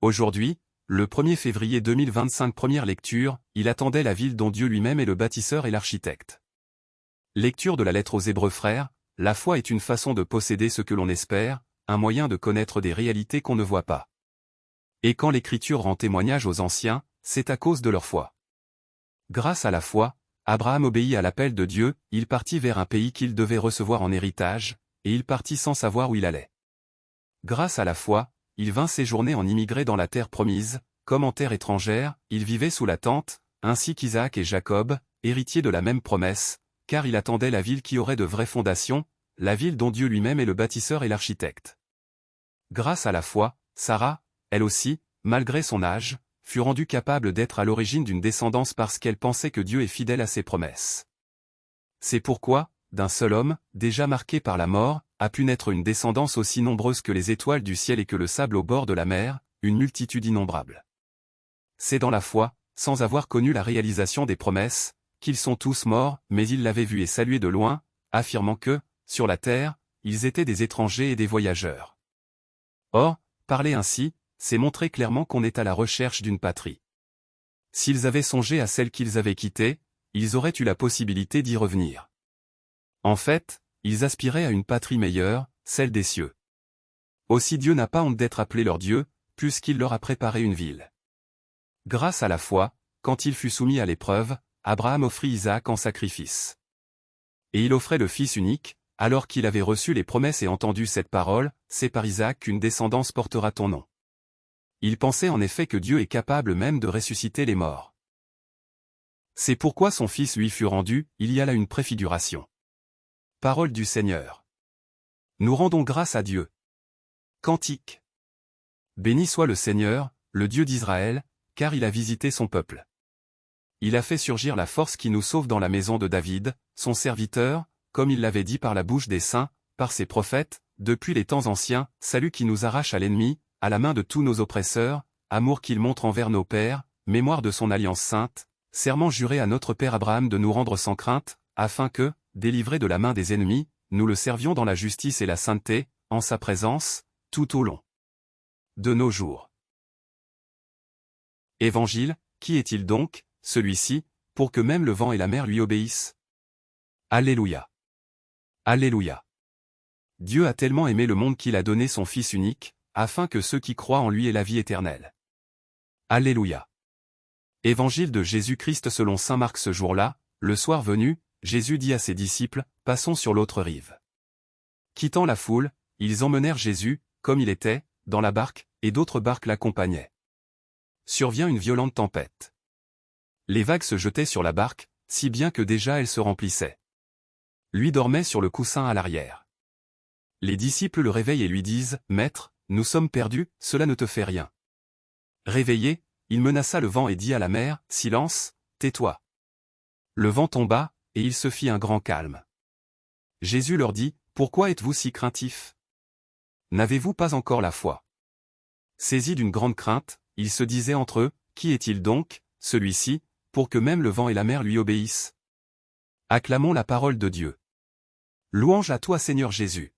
Aujourd'hui, le 1er février 2025, première lecture, il attendait la ville dont Dieu lui-même est le bâtisseur et l'architecte. Lecture de la lettre aux Hébreux. Frères, la foi est une façon de posséder ce que l'on espère, un moyen de connaître des réalités qu'on ne voit pas. Et quand l'Écriture rend témoignage aux anciens, c'est à cause de leur foi. Grâce à la foi, Abraham obéit à l'appel de Dieu, il partit vers un pays qu'il devait recevoir en héritage, et il partit sans savoir où il allait. Grâce à la foi, il vint séjourner en immigré dans la terre promise, comme en terre étrangère, il vivait sous la tente, ainsi qu'Isaac et Jacob, héritiers de la même promesse, car il attendait la ville qui aurait de vraies fondations, la ville dont Dieu lui-même est le bâtisseur et l'architecte. Grâce à la foi, Sarah, elle aussi, malgré son âge, fut rendue capable d'être à l'origine d'une descendance parce qu'elle pensait que Dieu est fidèle à ses promesses. C'est pourquoi, d'un seul homme, déjà marqué par la mort, a pu naître une descendance aussi nombreuse que les étoiles du ciel et que le sable au bord de la mer, une multitude innombrable. C'est dans la foi, sans avoir connu la réalisation des promesses, qu'ils sont tous morts, mais ils l'avaient vu et salué de loin, affirmant que, sur la terre, ils étaient des étrangers et des voyageurs. Or, parler ainsi, c'est montrer clairement qu'on est à la recherche d'une patrie. S'ils avaient songé à celle qu'ils avaient quittée, ils auraient eu la possibilité d'y revenir. En fait, ils aspiraient à une patrie meilleure, celle des cieux. Aussi Dieu n'a pas honte d'être appelé leur Dieu, puisqu'il leur a préparé une ville. Grâce à la foi, quand il fut soumis à l'épreuve, Abraham offrit Isaac en sacrifice. Et il offrait le fils unique, alors qu'il avait reçu les promesses et entendu cette parole, c'est par Isaac qu'une descendance portera ton nom. Il pensait en effet que Dieu est capable même de ressusciter les morts. C'est pourquoi son fils lui fut rendu, il y a là une préfiguration. Parole du Seigneur. Nous rendons grâce à Dieu. Cantique. Béni soit le Seigneur, le Dieu d'Israël, car il a visité son peuple. Il a fait surgir la force qui nous sauve dans la maison de David, son serviteur, comme il l'avait dit par la bouche des saints, par ses prophètes, depuis les temps anciens, salut qui nous arrache à l'ennemi, à la main de tous nos oppresseurs, amour qu'il montre envers nos pères, mémoire de son alliance sainte, serment juré à notre père Abraham de nous rendre sans crainte, afin que, délivrés de la main des ennemis, nous le servions dans la justice et la sainteté, en sa présence, tout au long de nos jours. Évangile, qui est-il donc, celui-ci, pour que même le vent et la mer lui obéissent? Alléluia. Alléluia. Dieu a tellement aimé le monde qu'il a donné son Fils unique, afin que ceux qui croient en lui aient la vie éternelle. Alléluia. Évangile de Jésus-Christ selon saint Marc. Ce jour-là, le soir venu, Jésus dit à ses disciples, passons sur l'autre rive. Quittant la foule, ils emmenèrent Jésus, comme il était, dans la barque, et d'autres barques l'accompagnaient. Survient une violente tempête. Les vagues se jetaient sur la barque, si bien que déjà elle se remplissait. Lui dormait sur le coussin à l'arrière. Les disciples le réveillent et lui disent, « Maître, nous sommes perdus, cela ne te fait rien. » Réveillé, il menaça le vent et dit à la mer, « Silence, tais-toi. » Le vent tomba, et il se fit un grand calme. Jésus leur dit, « Pourquoi êtes-vous si craintifs? N'avez-vous pas encore la foi? » Saisis d'une grande crainte, ils se disaient entre eux, « Qui est-il donc, celui-ci, pour que même le vent et la mer lui obéissent? » Acclamons la parole de Dieu. Louange à toi Seigneur Jésus.